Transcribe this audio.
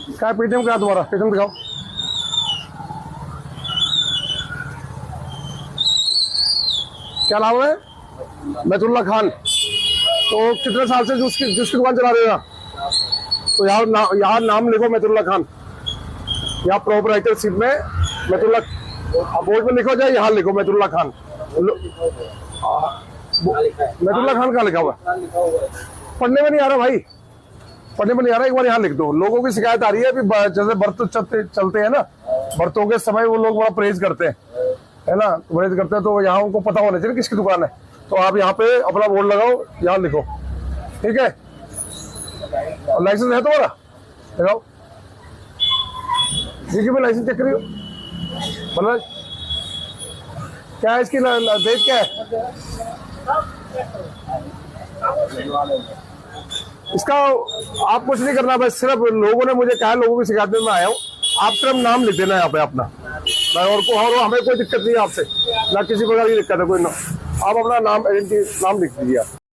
क्या पेटीएम क्या तुम्हारा? पेटीएम दिखाओ। क्या नाम है? मैतुल्ला खान। तो कितने साल से जिसकी दुकान चला रहे हो? तो यहाँ नाम लिखो मैतुल्ला खान। यहाँ प्रोपराइटरशिप में मैतुल्ला बोर्ड में लिखो जाए, यहाँ लिखो मैतुल्ला खान। मैतुल्ला खान कहाँ लिखा हुआ? पढ़ने में नहीं आ रहा भाई, पढ़ने में नहीं आ रहा। एक बार यहाँ लिख दो। लोगों की शिकायत आ रही है अभी, जैसे व्रत चलते हैं ना, व्रतों के समय वो लोग बड़ा परहेज करते हैं, है ना, परहेज करते हैं। तो यहाँ उनको पता होना चाहिए किसकी दुकान है। तो आप यहाँ पे अपना बोर्ड लगाओ, यहाँ लिखो, ठीक है। और लाइसेंस है तुम्हारा? लगाओ। देखिए मैं लाइसेंस चेक करियो। मतलब क्या है इसकी डेट क्या है इसका? आप कुछ नहीं करना, बस सिर्फ लोगों ने मुझे कहा, लोगों की शिकायत में मैं आया हूँ। आप सिर्फ नाम लिख देना यहाँ पे अपना, और हमें कोई दिक्कत नहीं है आपसे, ना किसी प्रकार की दिक्कत है कोई ना। आप अपना नाम, आइडेंटिटी नाम लिख दीजिए आप।